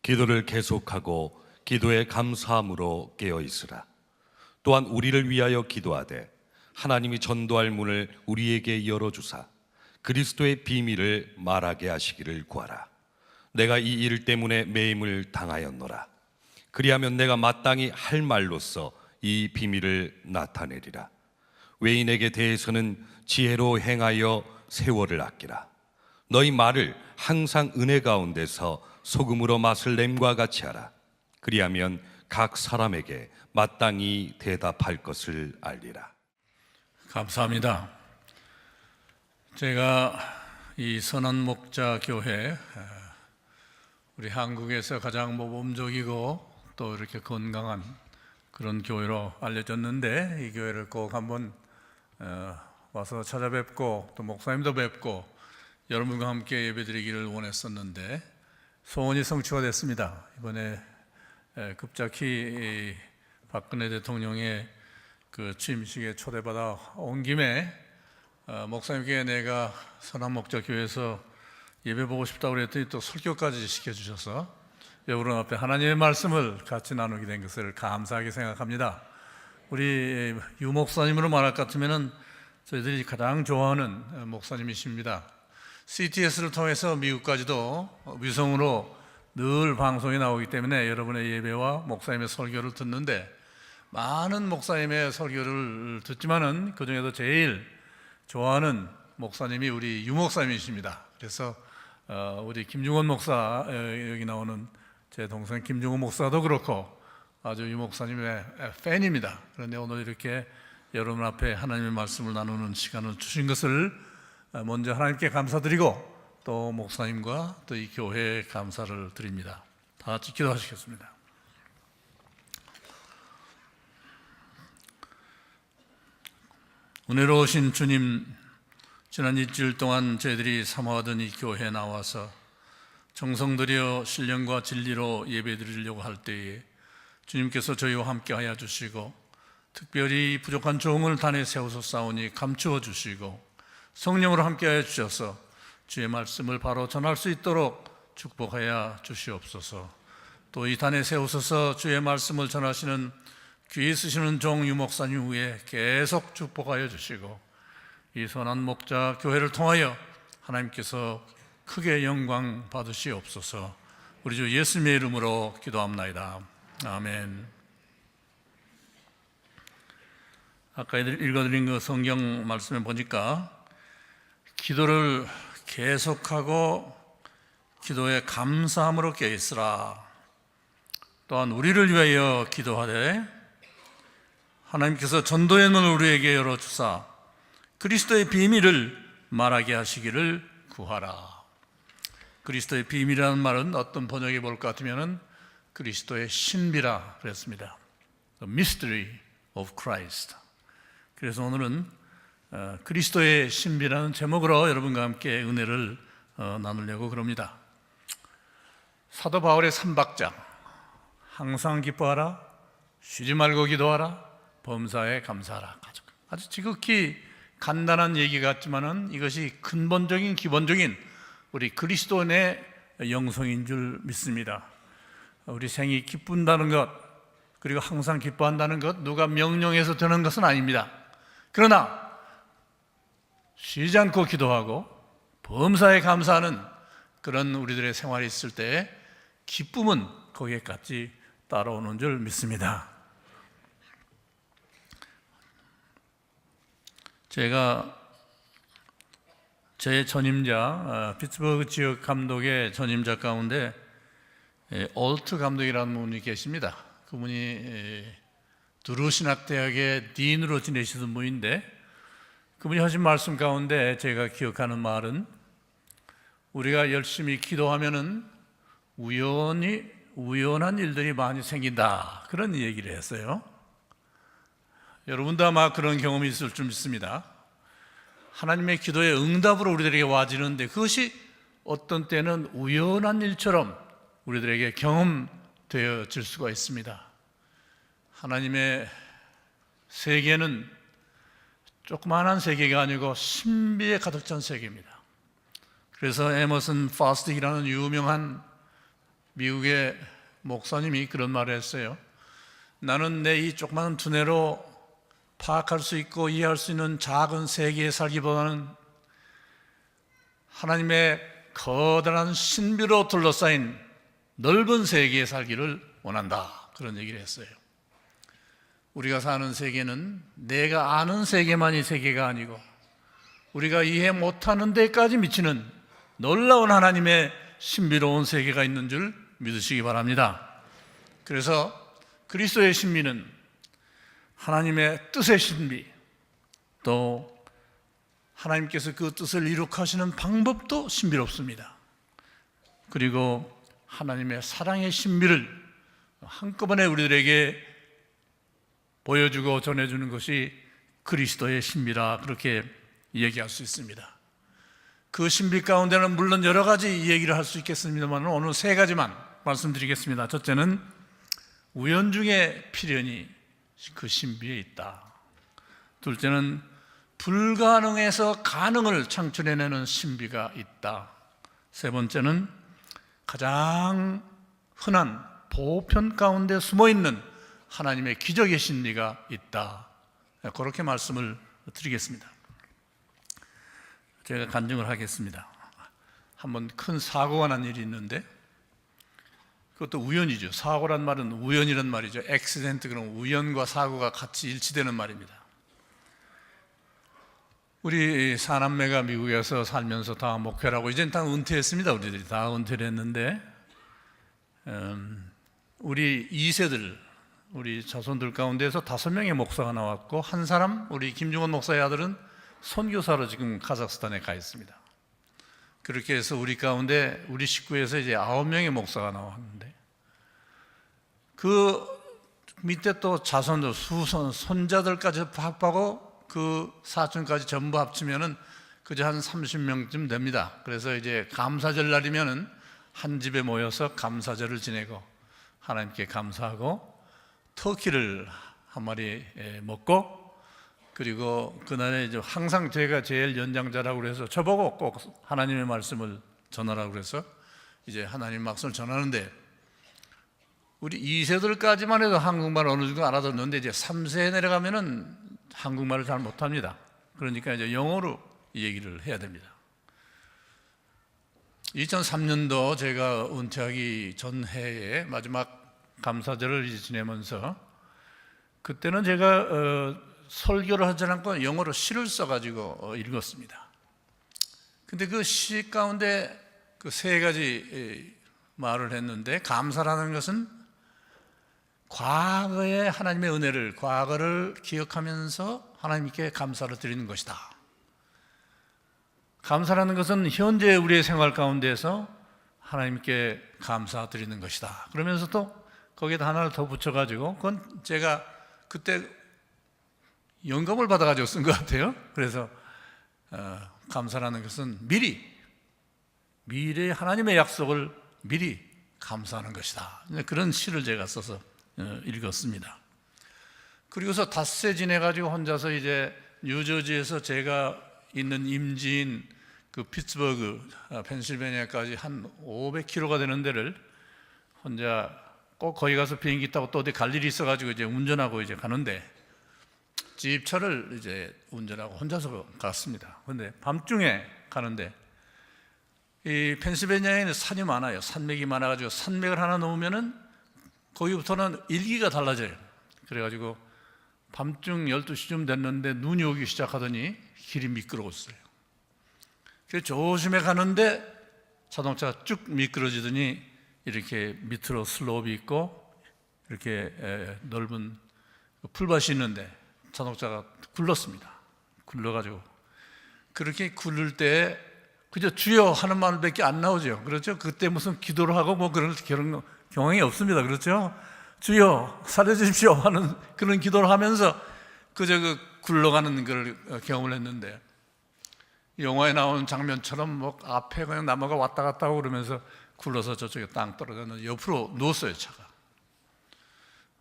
기도를 계속하고 기도에 감사함으로 깨어 있으라. 또한 우리를 위하여 기도하되 하나님이 전도할 문을 우리에게 열어주사 그리스도의 비밀을 말하게 하시기를 구하라. 내가 이 일 때문에 매임을 당하였노라. 그리하면 내가 마땅히 할 말로써 이 비밀을 나타내리라. 외인에게 대해서는 지혜로 행하여 세월을 아끼라. 너희 말을 항상 은혜 가운데서 소금으로 맛을 냄과 같이 하라. 그리하면 각 사람에게 마땅히 대답할 것을 알리라. 감사합니다. 제가 이 선한목자교회, 우리 한국에서 가장 모범적이고 또 이렇게 건강한 그런 교회로 알려졌는데, 이 교회를 꼭 한번 와서 찾아뵙고 또 목사님도 뵙고 여러분과 함께 예배드리기를 원했었는데 소원이 성취가 됐습니다. 이번에 급작히 박근혜 대통령의 그 취임식에 초대받아 온 김에 목사님께 내가 선한목자교회에서 예배 보고 싶다고 그랬더니 또 설교까지 시켜주셔서 여러분 앞에 하나님의 말씀을 같이 나누게 된 것을 감사하게 생각합니다. 우리 유 목사님으로 말할 것 같으면 저희들이 가장 좋아하는 목사님이십니다. CTS를 통해서 미국까지도 위성으로 늘 방송이 나오기 때문에 여러분의 예배와 목사님의 설교를 듣는데, 많은 목사님의 설교를 듣지만은 그 중에도 제일 좋아하는 목사님이 우리 유 목사님이십니다. 그래서 우리 김중원 목사, 여기 나오는 제 동생 김중원 목사도 그렇고 아주 유 목사님의 팬입니다. 그런데 오늘 이렇게 여러분 앞에 하나님의 말씀을 나누는 시간을 주신 것을 먼저 하나님께 감사드리고 또 목사님과 또 이 교회에 감사를 드립니다. 다 같이 기도하시겠습니다. 은혜로우신 주님, 지난 일주일 동안 저희들이 사모하던 이 교회에 나와서 정성 들여 신령과 진리로 예배드리려고 할 때에 주님께서 저희와 함께 하여 주시고, 특별히 부족한 종을 단에 세워서 싸우니 감추어 주시고, 성령으로 함께 하여 주셔서 주의 말씀을 바로 전할 수 있도록 축복하여 주시옵소서. 또 이 단에 세우셔서 주의 말씀을 전하시는 귀에 쓰시는 종 유 목사님 위에 계속 축복하여 주시고, 이 선한 목자 교회를 통하여 하나님께서 크게 영광 받으시옵소서. 우리 주 예수님의 이름으로 기도합나이다. 아멘. 아까 읽어드린 그 성경 말씀에 보니까 기도를 계속하고 기도에 감사함으로 깨어 있으라. 또한 우리를 위하여 기도하되 하나님께서 전도의 문을 우리에게 열어주사 그리스도의 비밀을 말하게 하시기를 구하라. 그리스도의 비밀이라는 말은 어떤 번역에 볼 것 같으면 그리스도의 신비라 그랬습니다. The mystery of Christ. 그래서 오늘은 그리스도의 신비라는 제목으로 여러분과 함께 은혜를 나누려고 그럽니다. 사도 바울의 3박자, 항상 기뻐하라, 쉬지 말고 기도하라, 범사에 감사하라. 아주 지극히 간단한 얘기 같지만은 이것이 근본적인 기본적인 우리 그리스도인의 영성인 줄 믿습니다. 우리 생이 기쁜다는 것, 그리고 항상 기뻐한다는 것, 누가 명령해서 되는 것은 아닙니다. 그러나 쉬지 않고 기도하고 범사에 감사하는 그런 우리들의 생활이 있을 때 기쁨은 거기에 같이 따라오는 줄 믿습니다. 제가 제 전임자, 피츠버그 지역 감독의 전임자 가운데 올트 감독이라는 분이 계십니다. 그분이 두루 신학대학의 딘으로 지내시던 분인데, 그분이 하신 말씀 가운데 제가 기억하는 말은, 우리가 열심히 기도하면은 우연한 일들이 많이 생긴다, 그런 얘기를 했어요. 여러분도 아마 그런 경험이 있을 줄 믿습니다. 하나님의 기도의 응답으로 우리들에게 와지는데 그것이 어떤 때는 우연한 일처럼 우리들에게 경험되어질 수가 있습니다. 하나님의 세계는 조그마한 세계가 아니고 신비에 가득 찬 세계입니다. 그래서 에머슨 파스틱이라는 유명한 미국의 목사님이 그런 말을 했어요. 나는 내 이 조그마한 두뇌로 파악할 수 있고 이해할 수 있는 작은 세계에 살기보다는 하나님의 커다란 신비로 둘러싸인 넓은 세계에 살기를 원한다. 그런 얘기를 했어요. 우리가 사는 세계는 내가 아는 세계만이 세계가 아니고 우리가 이해 못하는 데까지 미치는 놀라운 하나님의 신비로운 세계가 있는 줄 믿으시기 바랍니다. 그래서 그리스도의 신비는 하나님의 뜻의 신비, 또 하나님께서 그 뜻을 이룩하시는 방법도 신비롭습니다. 그리고 하나님의 사랑의 신비를 한꺼번에 우리들에게 보여주고 전해주는 것이 그리스도의 신비라 그렇게 얘기할 수 있습니다. 그 신비 가운데는 물론 여러 가지 얘기를 할 수 있겠습니다만 오늘 세 가지만 말씀드리겠습니다. 첫째는 우연중의 필연이 그 신비에 있다. 둘째는 불가능에서 가능을 창출해내는 신비가 있다. 세 번째는 가장 흔한 보편 가운데 숨어있는 하나님의 기적의 신비가 있다. 그렇게 말씀을 드리겠습니다. 제가 간증을 하겠습니다. 한번 큰 사고가 난 일이 있는데 그것도 우연이죠. 사고란 말은 우연이란 말이죠. 액시덴트, 그럼 우연과 사고가 같이 일치되는 말입니다. 우리 사남매가 미국에서 살면서 다 목회를 하고 이제는 다 은퇴했습니다. 우리들이 다 은퇴를 했는데 우리 2세들, 우리 자손들 가운데서 5명의 목사가 나왔고 한 사람, 우리 김중원 목사의 아들은 선교사로 지금 카자흐스탄에 가 있습니다. 그렇게 해서 우리 가운데 우리 식구에서 이제 9명의 목사가 나왔는데 그 밑에 또 자손들, 수손, 손자들까지 합하고 그 사촌까지 전부 합치면은 그저 한 30명쯤 됩니다. 그래서 이제 감사절 날이면은 한 집에 모여서 감사절을 지내고 하나님께 감사하고 터키를 한 마리 먹고 그리고 그날에 이제 항상 제가 제일 연장자라고 그래서 저보고 꼭 하나님의 말씀을 전하라고 그래서 이제 하나님 말씀을 전하는데 우리 2세들까지만 해도 한국말 어느 정도 알아듣는데 이제 3세에 내려가면은 한국말을 잘 못합니다. 그러니까 이제 영어로 얘기를 해야 됩니다. 2003년도 제가 은퇴하기 전 해에 마지막 감사절을 지내면서 그때는 제가 설교를 하지 않고 영어로 시를 써가지고 읽었습니다. 근데 그 시 가운데 그 세 가지 말을 했는데 감사라는 것은 과거의 하나님의 은혜를, 과거를 기억하면서 하나님께 감사를 드리는 것이다. 감사라는 것은 현재 우리의 생활 가운데서 하나님께 감사드리는 것이다. 그러면서 또 거기에다 하나를 더 붙여가지고 그건 제가 그때 영감을 받아가지고 쓴 것 같아요. 그래서 감사라는 것은 미래의 하나님의 약속을 미리 감사하는 것이다. 그런 시를 제가 써서 읽었습니다. 그리고서 닷새 지내가지고 혼자서 이제 뉴저지에서 제가 있는 임지인 그 피츠버그, 펜실베니아까지 한 500km가 되는 데를 혼자 꼭 거기 가서 비행기 타고 또 어디 갈 일이 있어가지고 이제 운전하고 이제 가는데 집차를 이제 운전하고 혼자서 갔습니다. 그런데 밤중에 가는데 이 펜실베니아에는 산이 많아요. 산맥이 많아가지고 산맥을 하나 넘으면은 거기부터는 일기가 달라져요. 그래가지고 밤중 12시쯤 됐는데 눈이 오기 시작하더니 길이 미끄러웠어요. 그래서 조심해 가는데 자동차가 쭉 미끄러지더니 이렇게 밑으로 슬로프이 있고 이렇게 넓은 풀밭이 있는데 자동차가 굴렀습니다. 굴러가지고 그렇게 굴를 때 그저 주여 하는 말밖에 안 나오죠. 그렇죠? 그때 무슨 기도를 하고 뭐 그런 경황이 없습니다. 그렇죠? 주여 살려주십시오 하는 그런 기도를 하면서 그저 그 굴러가는 걸 경험을 했는데 영화에 나오는 장면처럼 뭐 앞에 그냥 나무가 왔다 갔다 하고 그러면서 굴러서 저쪽에 땅 떨어졌는데 옆으로 누웠어요, 차가.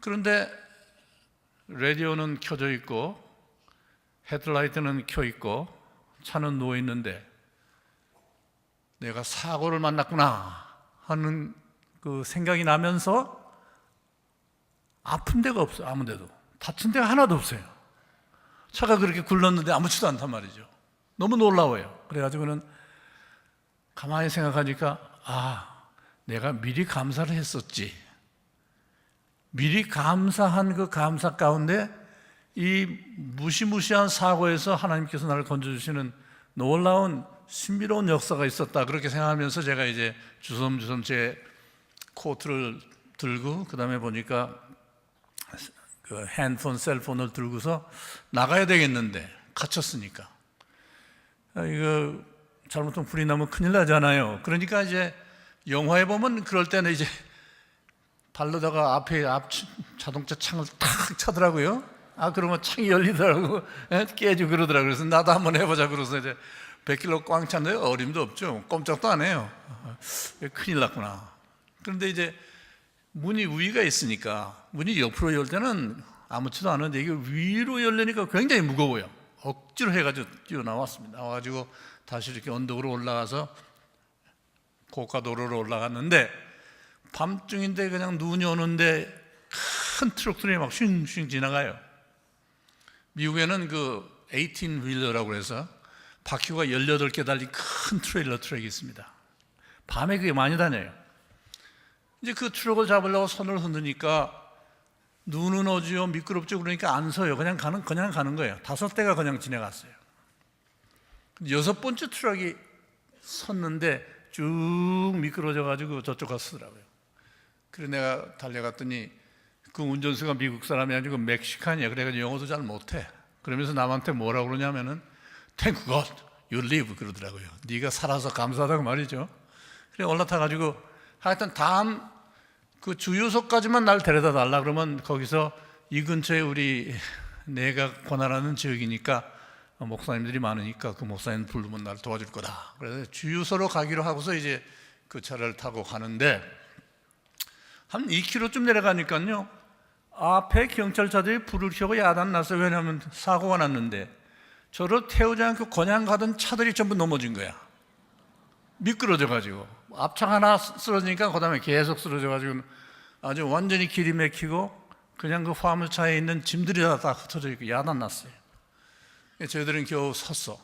그런데 라디오는 켜져 있고 헤드라이트는 켜 있고 차는 누워 있는데 내가 사고를 만났구나 하는 그 생각이 나면서 아픈 데가 없어요. 아무 데도 다친 데가 하나도 없어요. 차가 그렇게 굴렀는데 아무렇지도 않단 말이죠. 너무 놀라워요. 그래가지고는 가만히 생각하니까 내가 미리 감사를 했었지. 미리 감사한 그 감사 가운데 이 무시무시한 사고에서 하나님께서 나를 건져주시는 놀라운 신비로운 역사가 있었다. 그렇게 생각하면서 제가 이제 주섬주섬 제 코트를 들고 그 다음에 보니까 그 핸드폰, 셀폰을 들고서 나가야 되겠는데 갇혔으니까 이거 잘못하면 불이 나면 큰일 나잖아요. 그러니까 이제 영화에 보면 그럴 때는 이제 발로다가 앞 자동차 창을 탁 차더라고요. 그러면 창이 열리더라고. 깨지고 그러더라고요. 그래서 나도 한번 해보자. 그래서 이제 100kg 꽝 찼는데 어림도 없죠. 꼼짝도 안 해요. 큰일 났구나. 그런데 이제 문이 위가 있으니까 문이 옆으로 열 때는 아무렇지도 않은데 이게 위로 열리니까 굉장히 무거워요. 억지로 해가지고 뛰어나왔습니다. 나와가지고 다시 이렇게 언덕으로 올라가서 고가도로로 올라갔는데 밤중인데 그냥 눈이 오는데 큰 트럭들이 막 쉥쉥 지나가요. 미국에는 그 18휠러라고 해서 바퀴가 18개 달린 큰 트레일러 트럭이 있습니다. 밤에 그게 많이 다녀요. 이제 그 트럭을 잡으려고 손을 흔드니까 눈은 오지요, 미끄럽죠. 그러니까 안 서요. 그냥 가는 거예요. 5대가 그냥 지나갔어요. 6번째 트럭이 섰는데 쭉 미끄러져가지고 저쪽 갔더라고요. 그래서 내가 달려갔더니 그 운전수가 미국 사람이 아니고 멕시칸이야. 그래가지고 영어도 잘 못해. 그러면서 남한테 뭐라고 그러냐면은 Thank God you live 그러더라고요. 네가 살아서 감사하다고 말이죠. 그래 올라타가지고 하여튼 다음 그 주유소까지만 날 데려다 달라 그러면 거기서 이 근처에 우리 내가 권한하는 지역이니까 목사님들이 많으니까 그 목사님 부르면 날 도와줄 거다. 그래서 주유소로 가기로 하고서 이제 그 차를 타고 가는데 한 2km쯤 내려가니까요 앞에 경찰차들이 불을 켜고 야단났어요. 왜냐하면 사고가 났는데 저를 태우지 않고 그냥 가던 차들이 전부 넘어진 거야. 미끄러져가지고 앞차 하나 쓰러지니까 그 다음에 계속 쓰러져가지고 아주 완전히 길이 막히고 그냥 그 화물차에 있는 짐들이 다 흩어져 있고 야단났어요. 저희들은 겨우 섰어.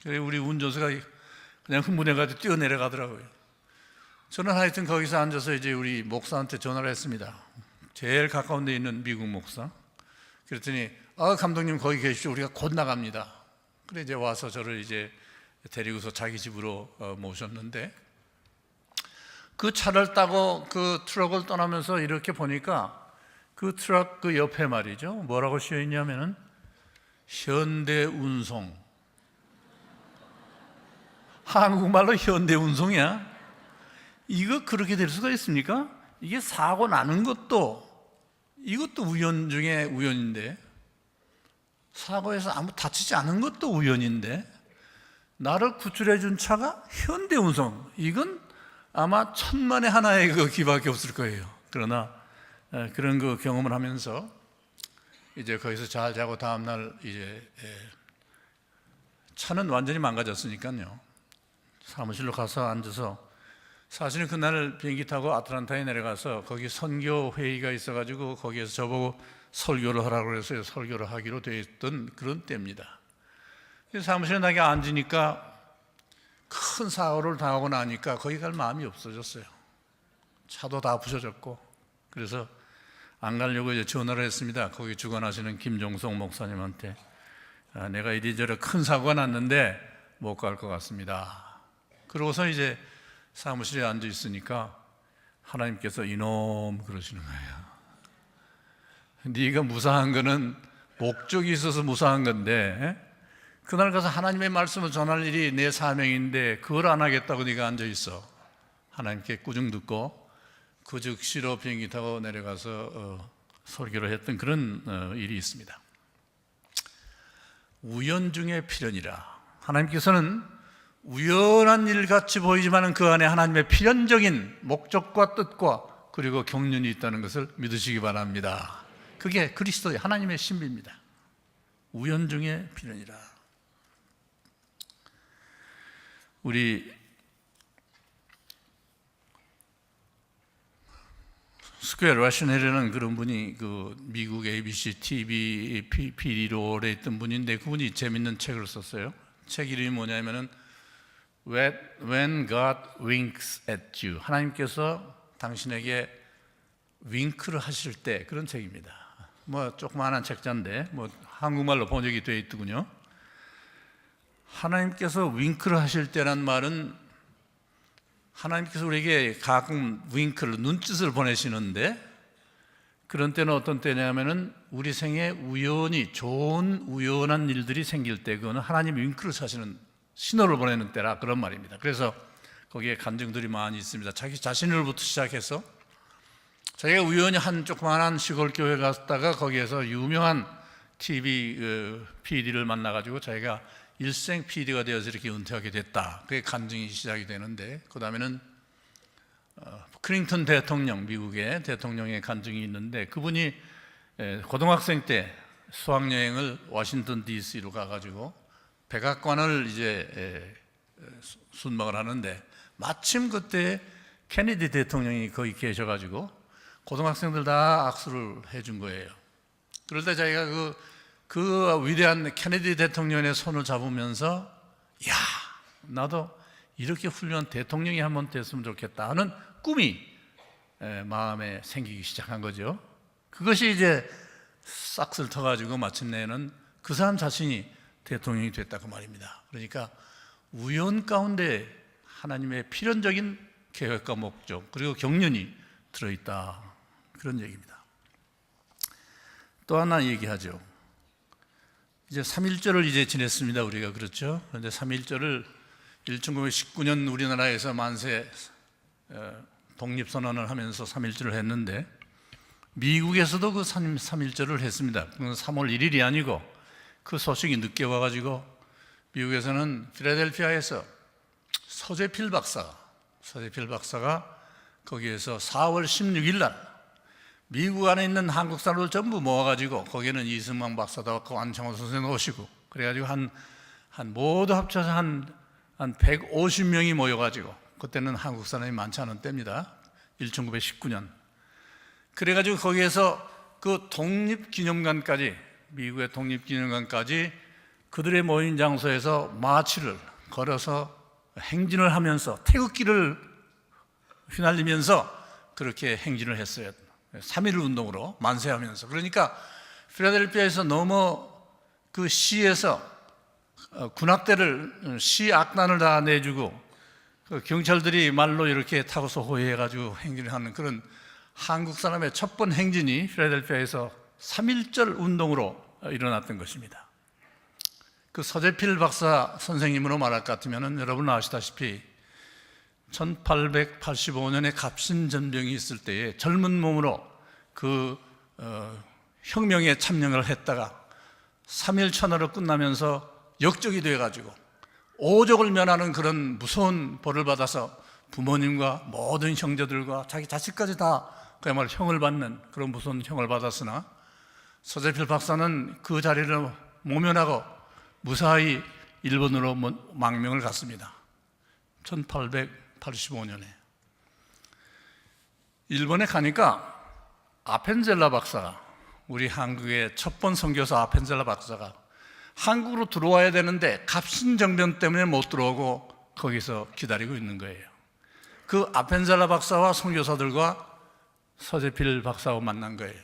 그래서 우리 운전수가 그냥 흥분해가지고 뛰어내려가더라고요. 저는 하여튼 거기서 앉아서 이제 우리 목사한테 전화를 했습니다. 제일 가까운 데 있는 미국 목사. 그랬더니 감독님 거기 계십시오. 우리가 곧 나갑니다. 그래 이제 와서 저를 이제 데리고서 자기 집으로 모셨는데 그 차를 타고 그 트럭을 떠나면서 이렇게 보니까 그 트럭 그 옆에 말이죠. 뭐라고 씌어 있냐면은 현대운송. 한국말로 현대운송이야. 이거 그렇게 될 수가 있습니까? 이게 사고 나는 것도 이것도 우연 중에 우연인데 사고에서 아무 다치지 않은 것도 우연인데 나를 구출해 준 차가 현대운송. 이건 아마 천만에 하나의 그 기밖에 없을 거예요. 그러나 그런 그 경험을 하면서 이제 거기서 잘 자고 다음날 이제 차는 완전히 망가졌으니까요. 사무실로 가서 앉아서 사실은 그날 비행기 타고 아틀란타에 내려가서 거기 선교 회의가 있어가지고 거기에서 저보고 설교를 하라고 해서 설교를 하기로 되어 있던 그런 때입니다. 사무실에 나게 앉으니까 큰 사고를 당하고 나니까 거기 갈 마음이 없어졌어요. 차도 다 부셔졌고 그래서 안 가려고 이제 전화를 했습니다. 거기 주관하시는 김종성 목사님한테 내가 이리저리 큰 사고가 났는데 못 갈 것 같습니다. 그러고서 이제 사무실에 앉아 있으니까 하나님께서 이놈 그러시는 거예요. 네가 무사한 거는 목적이 있어서 무사한 건데 그날 가서 하나님의 말씀을 전할 일이 내 사명인데 그걸 안 하겠다고 네가 앉아 있어. 하나님께 꾸중 듣고 그 즉시로 비행기 타고 내려가서 설교를 했던 그런 일이 있습니다. 우연 중에 필연이라. 하나님께서는 우연한 일같이 보이지만 그 안에 하나님의 필연적인 목적과 뜻과 그리고 경륜이 있다는 것을 믿으시기 바랍니다. 그게 그리스도의 하나님의 신비입니다. 우연 중에 필연이라. 우리 스퀘어 라셔넬이라는 그런 분이 그 미국 ABC TV PD로 오래 있던 분인데 그분이 재밌는 책을 썼어요. 책 이름이 뭐냐면은 When God Winks at You. 하나님께서 당신에게 윙크를 하실 때, 그런 책입니다. 뭐 조그마한 책자인데 뭐 한국말로 번역이 되어 있더군요. 하나님께서 윙크를 하실 때란 말은 하나님께서 우리에게 가끔 윙크를, 눈짓을 보내시는데 그런 때는 어떤 때냐면은 우리 생에 우연히 좋은 우연한 일들이 생길 때 그거는 하나님이 윙크를 하시는 신호를 보내는 때라, 그런 말입니다. 그래서 거기에 간증들이 많이 있습니다. 자기 자신으로부터 시작해서 자기가 우연히 한 조그마한 시골 교회 갔다가 거기에서 유명한 TV PD를 만나가지고 자기가 일생 PD가 되어서 이렇게 은퇴하게 됐다. 그게 간증이 시작이 되는데, 그 다음에는 클린턴 대통령, 미국의 대통령의 간증이 있는데, 그분이 고등학생 때 수학여행을 워싱턴 DC로 가가지고 백악관을 이제 순방을 하는데 마침 그때 케네디 대통령이 거기 계셔가지고 고등학생들 다 악수를 해준 거예요. 그럴 때 자기가 그 위대한 케네디 대통령의 손을 잡으면서 야, 나도 이렇게 훌륭한 대통령이 한번 됐으면 좋겠다 하는 꿈이 마음에 생기기 시작한 거죠. 그것이 이제 싹쓸 터가지고 마침내는 그 사람 자신이 대통령이 됐다고 말입니다. 그러니까 우연 가운데 하나님의 필연적인 계획과 목적 그리고 경륜이 들어있다, 그런 얘기입니다. 또 하나 얘기하죠. 이제 3.1절을 이제 지냈습니다, 우리가. 그렇죠? 그런데 3.1절을 1919년 우리나라에서 만세 독립선언을 하면서 3.1절을 했는데 미국에서도 그 3.1절을 했습니다. 그건 3월 1일이 아니고 그 소식이 늦게 와가지고 미국에서는 필라델피아에서 서재필 박사가 거기에서 4월 16일 날 미국 안에 있는 한국 사람들 전부 모아가지고, 거기는 이승만 박사도 왔고 안창호 선생도 오시고 그래가지고 한 모두 합쳐서 한 150명이 모여가지고, 그때는 한국 사람이 많지 않은 때입니다. 1919년. 그래가지고 거기에서 그 독립기념관까지, 미국의 독립기념관까지 그들의 모인 장소에서 마치를 걸어서 행진을 하면서 태극기를 휘날리면서 그렇게 행진을 했어요. 3.1 운동으로 만세하면서. 그러니까 필라델피아에서 너무 그 시에서 군악대를, 시 악단을 다 내주고 그 경찰들이 말로 이렇게 타고서 호위해가지고 행진을 하는 그런 한국 사람의 첫 번 행진이 필라델피아에서 3.1절 운동으로 일어났던 것입니다. 그 서재필 박사 선생님으로 말할 것 같으면 여러분 아시다시피 1885년에 갑신전병이 있을 때에 젊은 몸으로 그 혁명에 참여를 했다가 3.1 천하로 끝나면서 역적이 되어가지고 오족을 면하는 그런 무서운 벌을 받아서 부모님과 모든 형제들과 자기 자식까지 다 그야말로 형을 받는 그런 무서운 형을 받았으나 서재필 박사는 그 자리를 모면하고 무사히 일본으로 망명을 갔습니다. 1885년에 일본에 가니까 아펜젤라 박사가, 우리 한국의 첫 번 선교사 아펜젤라 박사가 한국으로 들어와야 되는데 갑신정변 때문에 못 들어오고 거기서 기다리고 있는 거예요. 그 아펜젤라 박사와 선교사들과 서재필 박사와 만난 거예요.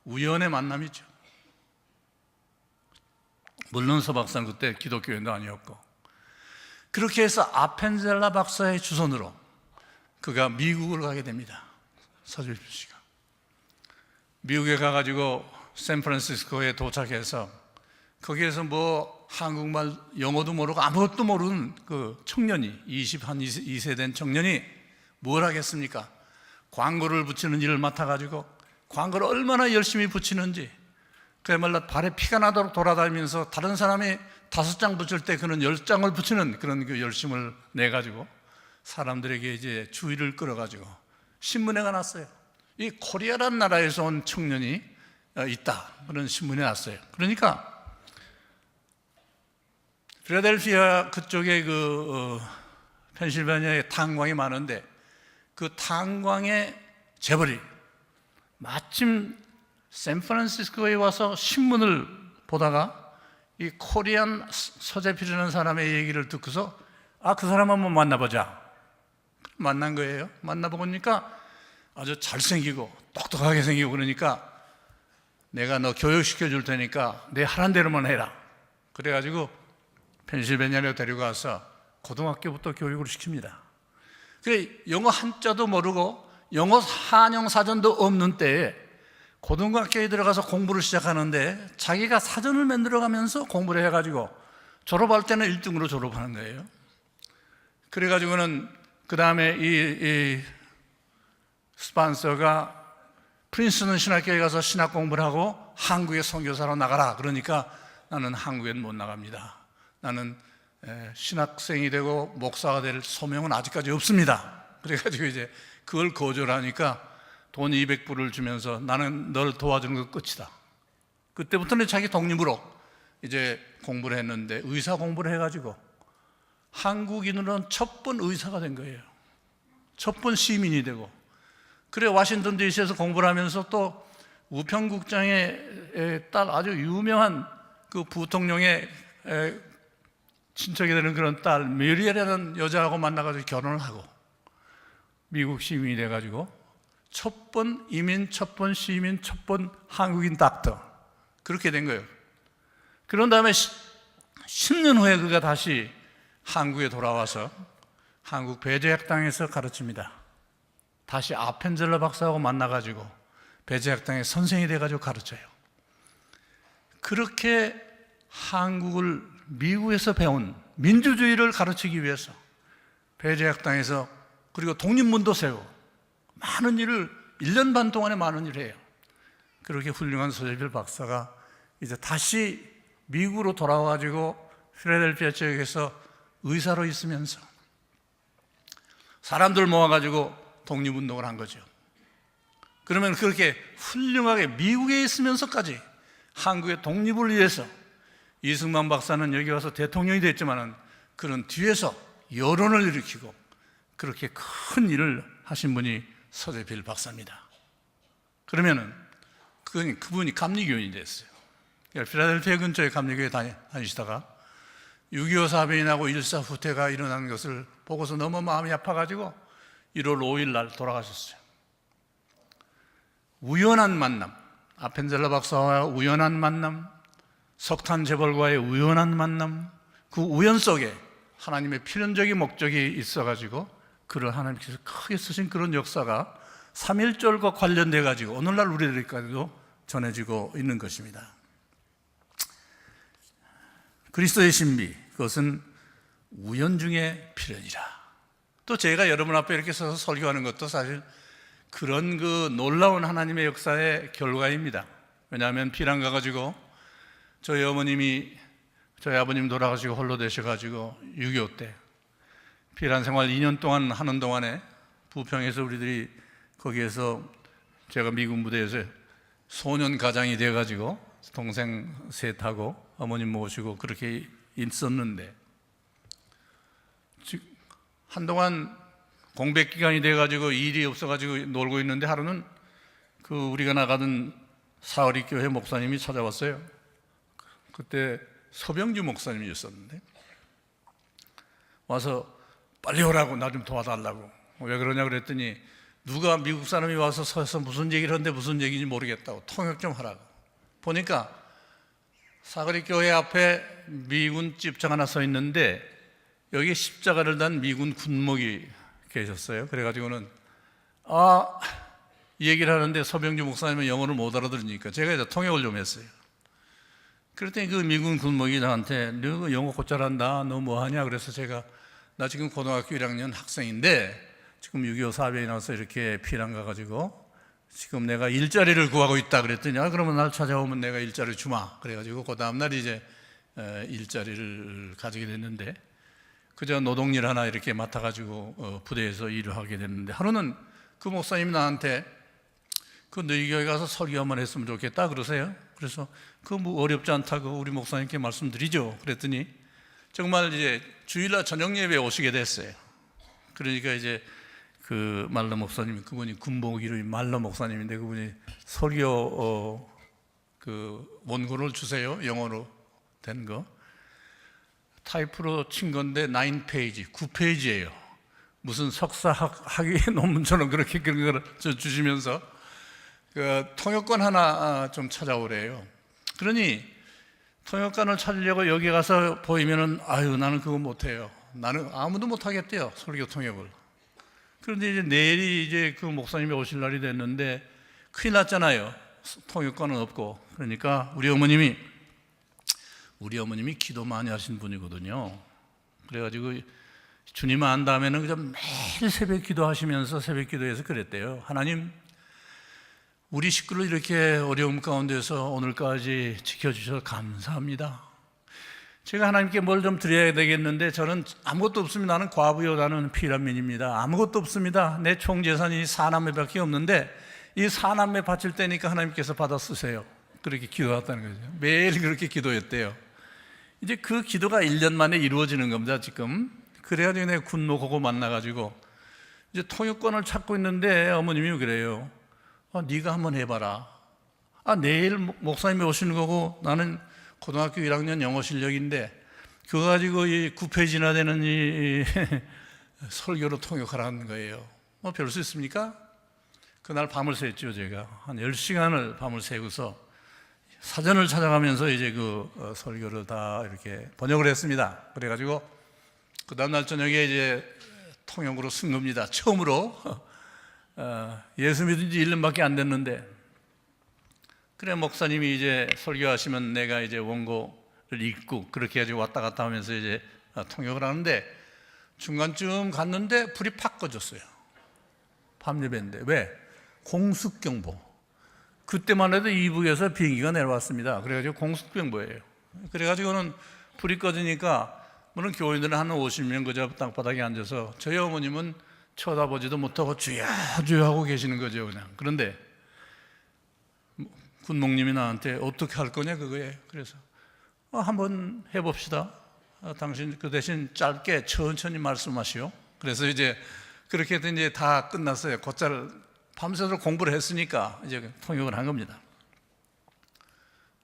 우연의 만남이죠. 물론 서 박사는 그때 기독교인도 아니었고, 그렇게 해서 아펜젤라 박사의 주선으로 그가 미국을 가게 됩니다. 서재필 씨가 미국에 가가지고 샌프란시스코에 도착해서 거기에서 뭐 한국말, 영어도 모르고 아무것도 모르는 그 청년이, 22세 된 청년이 뭘 하겠습니까? 광고를 붙이는 일을 맡아가지고 광고를 얼마나 열심히 붙이는지, 그야말로 발에 피가 나도록 돌아다니면서 다른 사람이 5장 붙일 때 그는 10장을 붙이는 그런 그 열심을 내가지고 사람들에게 이제 주의를 끌어가지고 신문회가 났어요. 이 코리아라는 나라에서 온 청년이 있다, 그런 신문이 났어요. 그러니까 필라델피아 그쪽에 펜실베니아에 탄광이 많은데 그 탄광의 재벌이 마침 샌프란시스코에 와서 신문을 보다가 이 코리안 서재필이라는 사람의 얘기를 듣고서 그 사람 한번 만나보자. 만난 거예요. 만나보니까 아주 잘생기고 똑똑하게 생기고 그러니까 내가 너 교육시켜 줄 테니까 내 하란 대로만 해라. 그래가지고 펜실베니아로 데려가서 고등학교부터 교육을 시킵니다. 그래, 영어 한자도 모르고 영어 한영 사전도 없는 때에 고등학교에 들어가서 공부를 시작하는데 자기가 사전을 만들어가면서 공부를 해가지고 졸업할 때는 1등으로 졸업하는 거예요. 그래가지고는 그 다음에 이 스판서가 프린스턴 신학교에 가서 신학 공부를 하고 한국에 선교사로 나가라. 그러니까 나는 한국엔 못 나갑니다. 나는 신학생이 되고 목사가 될 소명은 아직까지 없습니다. 그래가지고 이제 그걸 거절하니까 돈 200불을 주면서 나는 널 도와주는 거 끝이다. 그때부터는 자기 독립으로 이제 공부를 했는데 의사 공부를 해가지고 한국인으로는 첫 번 의사가 된 거예요. 첫 번 시민이 되고. 그래 워싱턴 DC에서 공부를 하면서 또 우편국장의 딸 아주 유명한 그 부통령의 친척이 되는 그런 딸 메리라는 여자하고 만나가지고 결혼을 하고 미국 시민이 돼가지고 첫 번 이민, 첫 번 시민, 첫 번 한국인 닥터 그렇게 된 거예요. 그런 다음에 10년 후에 그가 다시 한국에 돌아와서 한국 배제학당에서 가르칩니다. 다시 아펜젤러 박사하고 만나가지고 배제학당의 선생이 돼가지고 가르쳐요. 그렇게 한국을 미국에서 배운 민주주의를 가르치기 위해서 배제학당에서 그리고 독립문도 세우고 많은 일을 1년 반 동안에 많은 일을 해요. 그렇게 훌륭한 서재필 박사가 이제 다시 미국으로 돌아와가지고 필라델피아 지역에서 의사로 있으면서 사람들 모아가지고 독립운동을 한 거죠. 그러면 그렇게 훌륭하게 미국에 있으면서까지 한국의 독립을 위해서 이승만 박사는 여기 와서 대통령이 됐지만은 그런 뒤에서 여론을 일으키고 그렇게 큰 일을 하신 분이 서재필 박사입니다. 그러면은 그분이 감리교인이 됐어요. 필라델피아 근처에 감리교에 다니시다가 6.25 사변하고 일사후퇴가 일어난 것을 보고서 너무 마음이 아파가지고 1월 5일 날 돌아가셨어요. 우연한 만남, 아펜젤러 박사와 우연한 만남, 석탄 재벌과의 우연한 만남, 그 우연 속에 하나님의 필연적인 목적이 있어가지고 그를 하나님께서 크게 쓰신 그런 역사가 3.1절과 관련돼 가지고 오늘날 우리들까지도 전해지고 있는 것입니다. 그리스도의 신비, 그것은 우연 중에 필연이라. 또 제가 여러분 앞에 이렇게 서서 설교하는 것도 사실 그런 그 놀라운 하나님의 역사의 결과입니다. 왜냐하면 피난 가가지고 저희 아버님 돌아가시고 홀로 되셔가지고 6.25 때 피난 생활 2년 동안 하는 동안에 부평에서 우리들이 거기에서 제가 미국 무대에서 소년 가장이 돼가지고 동생 셋하고 어머님 모시고 그렇게 있었는데 한동안 공백 기간이 돼가지고 일이 없어가지고 놀고 있는데 하루는 그 우리가 나가던 사월이 교회 목사님이 찾아왔어요. 그때 서병주 목사님이었었는데 와서 빨리 오라고 나 좀 도와달라고. 왜 그러냐 그랬더니 누가 미국 사람이 와서 서서 무슨 얘기를 하는데 무슨 얘기인지 모르겠다고 통역 좀 하라고. 보니까 사거리 교회 앞에 미군 집장 하나 서 있는데 여기 십자가를 단 미군 군목이 계셨어요. 그래가지고는 이 얘기를 하는데 서병주 목사님은 영어를 못 알아들으니까 제가 이제 통역을 좀 했어요. 그랬더니 그 미군 군목이 나한테 너 영어 곧잘한다, 너 뭐하냐? 그래서 제가 나 지금 고등학교 1학년 학생인데 지금 6.25 사변이 나서 이렇게 피난 가가지고 지금 내가 일자리를 구하고 있다 그랬더니 그러면 날 찾아오면 내가 일자리 주마. 그래가지고 그 다음날 이제 일자리를 가지게 됐는데 그저 노동일 하나 이렇게 맡아가지고 부대에서 일을 하게 됐는데 하루는 그 목사님이 나한테 그 너희 교회 가서 설교 한번 했으면 좋겠다 그러세요. 그래서 그 뭐 어렵지 않다고 우리 목사님께 말씀드리죠. 그랬더니 정말 이제 주일날 저녁 예배에 오시게 됐어요. 그러니까 이제 그 말러 목사님, 그분이 군복 이름이 말러 목사님인데 그분이 설교 그 원고를 주세요. 영어로 된 거. 타이프로 친 건데 9페이지, 9페이지예요. 무슨 석사 학위 논문처럼 그렇게 그런 걸 주시면서 그 통역관 하나 좀 찾아오래요. 그러니 통역관을 찾으려고 여기 가서 보이면은 아유 나는 그거 못해요. 나는 아무도 못하겠대요. 설교 통역을. 그런데 이제 내일이 이제 그 목사님이 오실 날이 됐는데 큰일 났잖아요. 통역관은 없고. 그러니까 우리 어머님이 기도 많이 하신 분이거든요. 그래가지고 주님 안 다음에는 그냥 매일 새벽 기도하시면서 새벽 기도해서 그랬대요. 하나님, 우리 식구를 이렇게 어려움 가운데서 오늘까지 지켜주셔서 감사합니다. 제가 하나님께 뭘 좀 드려야 되겠는데 저는 아무것도 없습니다. 나는 과부요, 나는 피란민입니다. 아무것도 없습니다. 내 총 재산이 4남매밖에 없는데 이 4남매 바칠 때니까 하나님께서 받아 쓰세요. 그렇게 기도했다는 거죠. 매일 그렇게 기도했대요. 이제 그 기도가 1년 만에 이루어지는 겁니다, 지금. 그래가지고 내가 군목하고 만나가지고 이제 통역관을 찾고 있는데 어머님이 그래요. 네가 한번 해봐라. 내일 목사님이 오시는 거고 나는 고등학교 1학년 영어 실력인데 그거 가지고 이 9페이지나 되는 이 설교로 통역하라는 거예요. 별 수 있습니까? 그날 밤을 샜죠, 제가. 한 10시간을 밤을 새고서 사전을 찾아가면서 이제 그 설교를 다 이렇게 번역을 했습니다. 그래가지고 그 다음날 저녁에 이제 통역으로 쓴 겁니다. 처음으로. 예수 믿은 지 1년밖에 안 됐는데. 그래, 목사님이 이제 설교하시면 내가 이제 원고를 읽고 그렇게 해가지고 왔다 갔다 하면서 이제 통역을 하는데 중간쯤 갔는데 불이 팍 꺼졌어요. 밤 예배인데. 왜? 공습경보. 그때만 해도 이북에서 비행기가 내려왔습니다. 그래가지고 공습경보예요. 그래가지고는 불이 꺼지니까 물론 교인들은 한 50명 그저 땅바닥에 앉아서 저희 어머님은 쳐다보지도 못하고 주여 주여 하고 계시는 거죠, 그냥. 그런데 군목님이 나한테 어떻게 할 거냐 그거예요. 그래서 한번 해봅시다. 당신 그 대신 짧게 천천히 말씀하시오. 그래서 이제 그렇게 해서 이제 다 끝났어요. 곧잘 밤새도록 공부를 했으니까 이제 통역을 한 겁니다.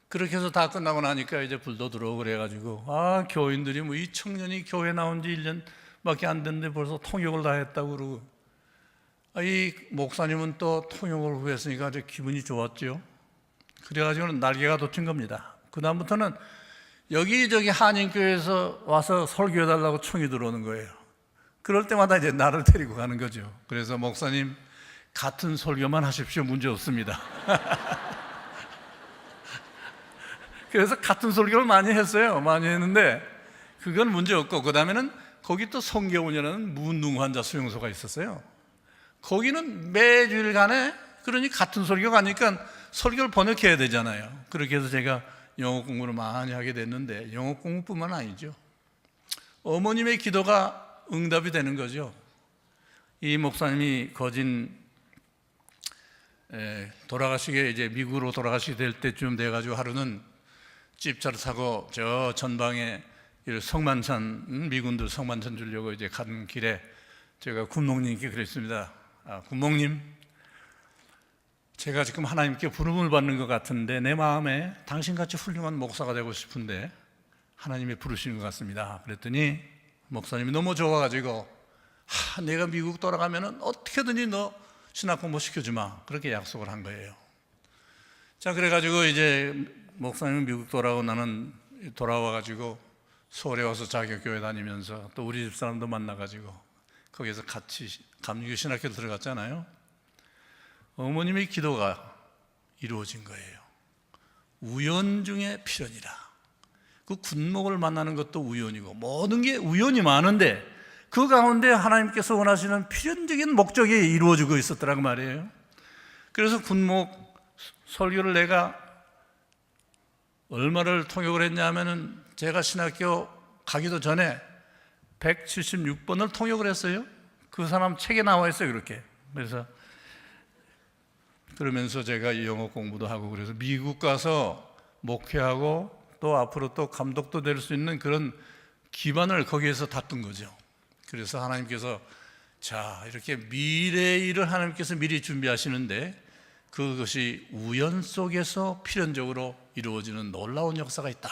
그렇게 해서 다 끝나고 나니까 이제 불도 들어오고 그래가지고 교인들이 뭐 이 청년이 교회 나온 지 1년밖에 안 됐는데 벌써 통역을 다 했다고 그러고 이 목사님은 또 통역을 후했으니까 아주 기분이 좋았죠. 그래가지고는 날개가 돋친 겁니다. 그 다음부터는 여기저기 한인교회에서 와서 설교해달라고 청이 들어오는 거예요. 그럴 때마다 이제 나를 데리고 가는 거죠. 그래서 목사님 같은 설교만 하십시오. 문제 없습니다. 그래서 같은 설교를 많이 했어요. 많이 했는데 그건 문제 없고 그 다음에는 거기 또 성교원이라는 무능 환자 수용소가 있었어요. 거기는 매주일간에 그러니 같은 설교가 아니까 설교를 번역해야 되잖아요. 그렇게 해서 제가 영어 공부를 많이 하게 됐는데 영어 공부뿐만 아니죠. 어머님의 기도가 응답이 되는 거죠. 이 목사님이 거진 돌아가시게 이제 미국으로 돌아가시게 될 때쯤 돼가지고 하루는 집차를 타고 저 전방에 성만찬 미군들 성만찬 주려고 이제 가는 길에 제가 군목님께 그랬습니다. 군목님, 제가 지금 하나님께 부름을 받는 것 같은데 내 마음에 당신같이 훌륭한 목사가 되고 싶은데 하나님이 부르시는 것 같습니다. 그랬더니 목사님이 너무 좋아가지고 내가 미국 돌아가면은 어떻게든지 너 신학 공부 시켜주마 그렇게 약속을 한 거예요. 자, 그래가지고 이제 목사님은 미국 돌아오고 나는 돌아와가지고 서울에 와서 자격교회 다니면서 또 우리 집 사람도 만나가지고 거기서 같이 감리교 신학교를 들어갔잖아요. 어머님의 기도가 이루어진 거예요. 우연 중에 필연이라. 그 군목을 만나는 것도 우연이고 모든 게 우연이 많은데 그 가운데 하나님께서 원하시는 필연적인 목적이 이루어지고 있었더라고 말이에요. 그래서 군목 설교를 내가 얼마를 통역을 했냐면은 제가 신학교 가기도 전에 176번을 통역을 했어요. 그 사람 책에 나와 있어요, 그렇게. 그래서 그러면서 제가 영어 공부도 하고 그래서 미국 가서 목회하고 또 앞으로 또 감독도 될 수 있는 그런 기반을 거기에서 닦은 거죠. 그래서 하나님께서 자, 이렇게 미래의 일을 하나님께서 미리 준비하시는데 그것이 우연 속에서 필연적으로 이루어지는 놀라운 역사가 있다.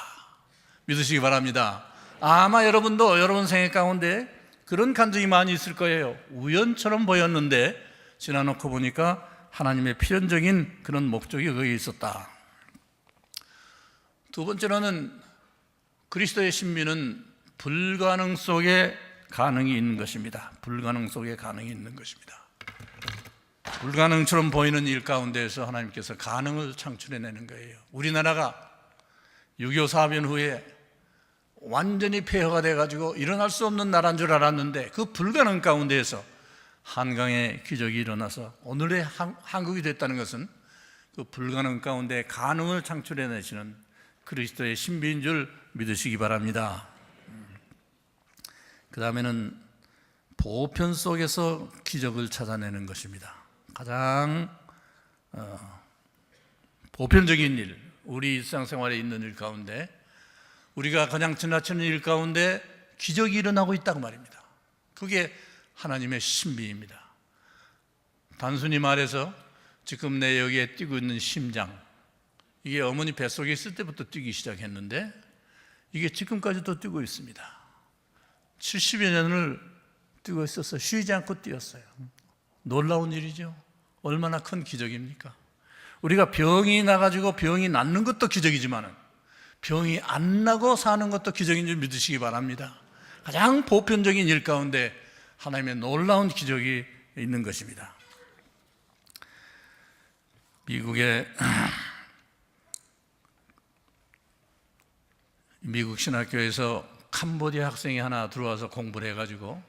믿으시기 바랍니다. 아마 여러분도 여러분 생애 가운데 그런 간증이 많이 있을 거예요. 우연처럼 보였는데 지나놓고 보니까 하나님의 필연적인 그런 목적이 거기에 있었다. 두 번째로는 그리스도의 신비는 불가능 속에 가능이 있는 것입니다. 불가능 속에 가능이 있는 것입니다. 불가능처럼 보이는 일 가운데에서 하나님께서 가능을 창출해내는 거예요. 우리나라가 6.25 사변 후에 완전히 폐허가 돼가지고 일어날 수 없는 나라인 줄 알았는데 그 불가능 가운데에서 한강의 기적이 일어나서 오늘의 한국이 됐다는 것은 그 불가능 가운데 가능을 창출해내시는 그리스도의 신비인 줄 믿으시기 바랍니다. 그 다음에는 보편 속에서 기적을 찾아내는 것입니다. 가장 보편적인 일, 우리 일상생활에 있는 일 가운데 우리가 그냥 지나치는 일 가운데 기적이 일어나고 있다고 말입니다. 그게 하나님의 신비입니다. 단순히 말해서 지금 내 여기에 뛰고 있는 심장, 이게 어머니 뱃속에 있을 때부터 뛰기 시작했는데 이게 지금까지도 뛰고 있습니다. 70여 년을 뛰고 있어서 쉬지 않고 뛰었어요. 놀라운 일이죠. 얼마나 큰 기적입니까? 우리가 병이 나가지고 병이 낫는 것도 기적이지만 병이 안 나고 사는 것도 기적인 줄 믿으시기 바랍니다. 가장 보편적인 일 가운데 하나님의 놀라운 기적이 있는 것입니다. 미국 신학교에서 캄보디아 학생이 하나 들어와서 공부를 해가지고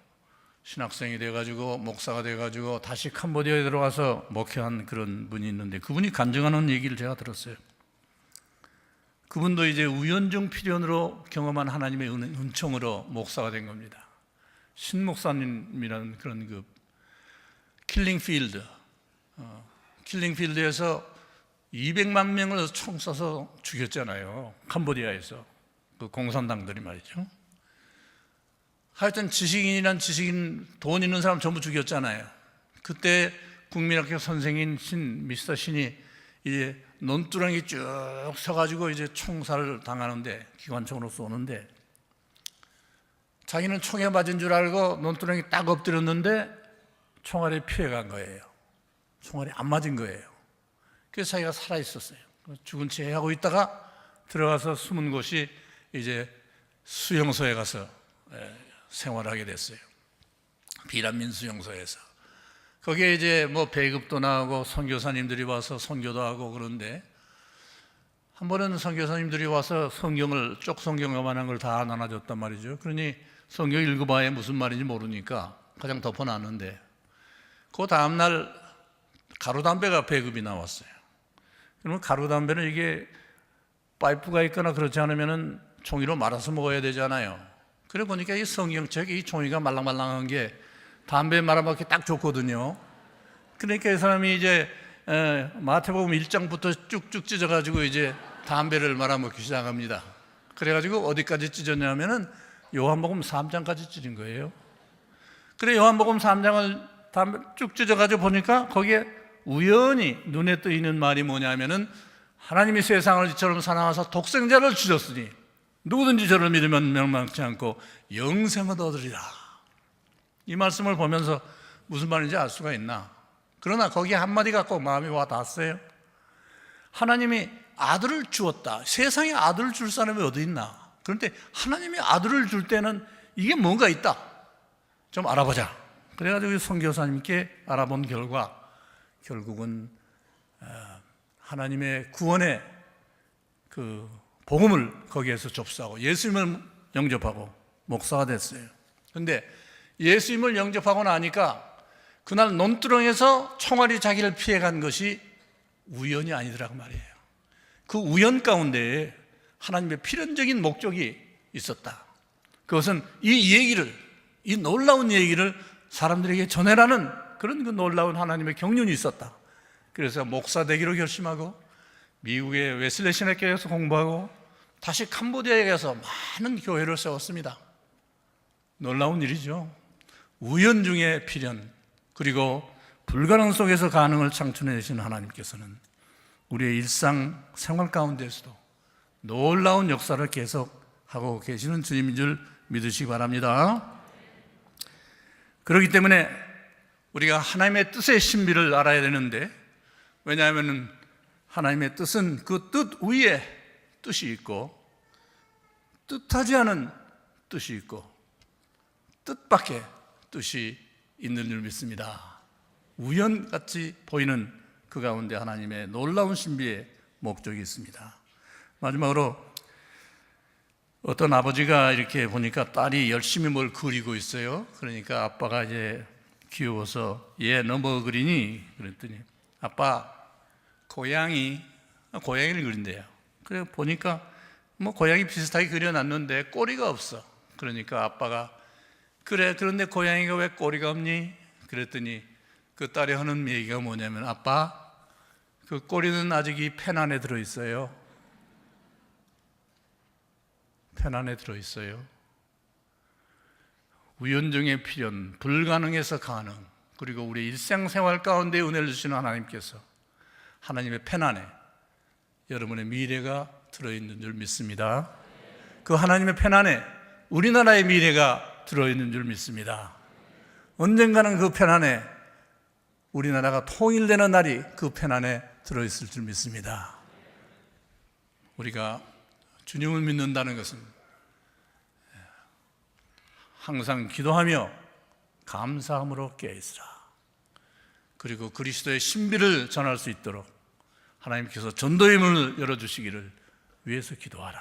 신학생이 돼가지고 목사가 돼가지고 다시 캄보디아에 들어가서 목회한 그런 분이 있는데 그분이 간증하는 얘기를 제가 들었어요. 그분도 이제 우연중 필연으로 경험한 하나님의 은총으로 목사가 된 겁니다. 신 목사님이라는 그런 그 킬링필드에서 200만 명을 총 쏴서 죽였잖아요. 캄보디아에서 그 공산당들이 말이죠. 하여튼 지식인이란 지식인, 돈 있는 사람 전부 죽였잖아요. 그때 국민학교 선생인 미스터 신이 이제 논두렁이 쭉 서가지고 이제 총살을 당하는데, 기관총으로 쏘는데, 자기는 총에 맞은 줄 알고 논두렁이 딱 엎드렸는데 총알이 피해간 거예요. 총알이 안 맞은 거예요. 그래서 자기가 살아있었어요. 죽은 채 하고 있다가 들어가서 숨은 곳이 이제 수용소에 가서 생활하게 됐어요. 비란민 수용소에서. 거기에 이제 뭐 배급도 나오고 선교사님들이 와서 선교도 하고 그런데 한 번은 선교사님들이 와서 성경을 쪽 성경만한 걸 다 나눠줬단 말이죠. 그러니 성경 읽어봐야 무슨 말인지 모르니까 그냥 덮어놨는데 그 다음날 가루담배가 배급이 나왔어요. 그러면 가루담배는 이게 파이프가 있거나 그렇지 않으면 종이로 말아서 먹어야 되잖아요. 그래 보니까 이 성경책에 이 종이가 말랑말랑한 게 담배 말아먹기 딱 좋거든요. 그러니까 이 사람이 이제 마태복음 1장부터 쭉쭉 찢어가지고 이제 담배를 말아먹기 시작합니다. 그래가지고 어디까지 찢었냐면은 요한복음 3장까지 찢은 거예요. 그래 요한복음 3장을 담배 쭉 찢어가지고 보니까 거기에 우연히 눈에 뜨이는 말이 뭐냐면은 하나님이 세상을 이처럼 사랑하사 독생자를 주셨으니 누구든지 저를 믿으면 멸망치 않고 영생을 얻으리라. 이 말씀을 보면서 무슨 말인지 알 수가 있나? 그러나 거기에 한마디가 꼭 마음이 와 닿았어요. 하나님이 아들을 주었다. 세상에 아들을 줄 사람이 어디 있나? 그런데 하나님이 아들을 줄 때는 이게 뭔가 있다. 좀 알아보자. 그래가지고 선교사님께 알아본 결과 결국은 하나님의 구원의 그 복음을 거기에서 접수하고 예수님을 영접하고 목사가 됐어요. 그런데 예수님을 영접하고 나니까 그날 논두렁에서 총알이 자기를 피해간 것이 우연이 아니더라고 말이에요. 그 우연 가운데에 하나님의 필연적인 목적이 있었다. 그것은 이 놀라운 얘기를 사람들에게 전해라는 그런 그 놀라운 하나님의 경륜이 있었다. 그래서 목사 되기로 결심하고 미국의 웨슬리 신학교에서 공부하고 다시 캄보디아에 가서 많은 교회를 세웠습니다. 놀라운 일이죠. 우연 중에 필연, 그리고 불가능 속에서 가능을 창출해 내신 하나님께서는 우리의 일상 생활 가운데서도 놀라운 역사를 계속하고 계시는 주님인 줄 믿으시기 바랍니다. 그렇기 때문에 우리가 하나님의 뜻의 신비를 알아야 되는데, 왜냐하면 하나님의 뜻은 그 뜻 위에 뜻이 있고 뜻하지 않은 뜻이 있고 뜻밖의 뜻이 있는 줄 믿습니다. 우연같이 보이는 그 가운데 하나님의 놀라운 신비의 목적이 있습니다. 마지막으로 어떤 아버지가 이렇게 보니까 딸이 열심히 뭘 그리고 있어요. 그러니까 아빠가 이제 귀여워서 얘 너 뭐 그리니? 그랬더니 아빠 고양이를 그린대요. 그래 보니까 뭐 고양이 비슷하게 그려놨는데 꼬리가 없어. 그러니까 아빠가 그래 그런데 고양이가 왜 꼬리가 없니? 그랬더니 그 딸이 하는 얘기가 뭐냐면 아빠 그 꼬리는 아직 이 펜 안에 들어있어요. 펜 안에 들어있어요. 우연 중에 필연, 불가능에서 가능, 그리고 우리 일상생활 가운데 은혜를 주시는 하나님께서 하나님의 펜 안에 여러분의 미래가 들어있는 줄 믿습니다. 그 하나님의 펜 안에 우리나라의 미래가 들어있는 줄 믿습니다. 언젠가는 그 펜 안에 우리나라가 통일되는 날이 그 펜 안에 들어있을 줄 믿습니다. 우리가 주님을 믿는다는 것은 항상 기도하며 감사함으로 깨어있으라. 그리고 그리스도의 신비를 전할 수 있도록 하나님께서 전도의 문을 열어주시기를 위해서 기도하라.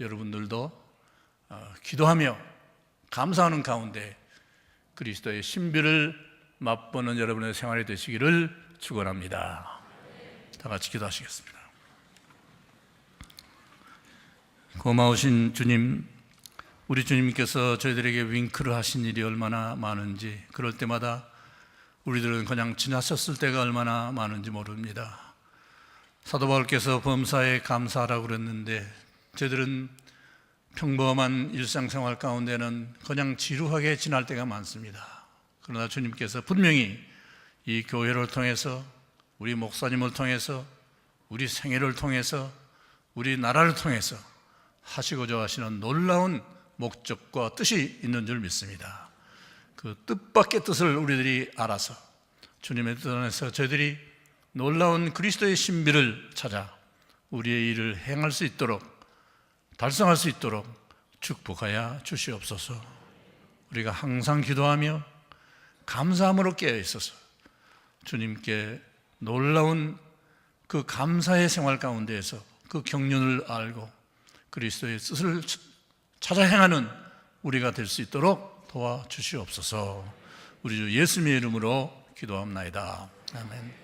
여러분들도 기도하며 감사하는 가운데 그리스도의 신비를 맛보는 여러분의 생활이 되시기를 축원합니다. 다 같이 기도하시겠습니다. 고마우신 주님, 우리 주님께서 저희들에게 윙크를 하신 일이 얼마나 많은지, 그럴 때마다 우리들은 그냥 지나쳤을 때가 얼마나 많은지 모릅니다. 사도 바울께서 범사에 감사하라고 그랬는데 저희들은 평범한 일상생활 가운데는 그냥 지루하게 지날 때가 많습니다. 그러나 주님께서 분명히 이 교회를 통해서, 우리 목사님을 통해서, 우리 생애를 통해서, 우리 나라를 통해서 하시고자 하시는 놀라운 목적과 뜻이 있는 줄 믿습니다. 그 뜻밖의 뜻을 우리들이 알아서 주님의 뜻 안에서 저희들이 놀라운 그리스도의 신비를 찾아 우리의 일을 행할 수 있도록, 달성할 수 있도록 축복하여 주시옵소서. 우리가 항상 기도하며 감사함으로 깨어 있어서 주님께 놀라운 그 감사의 생활 가운데에서 그 경륜을 알고 그리스도의 뜻을 찾아 행하는 우리가 될 수 있도록 도와주시옵소서. 우리 주 예수님의 이름으로 기도합나이다. 아멘.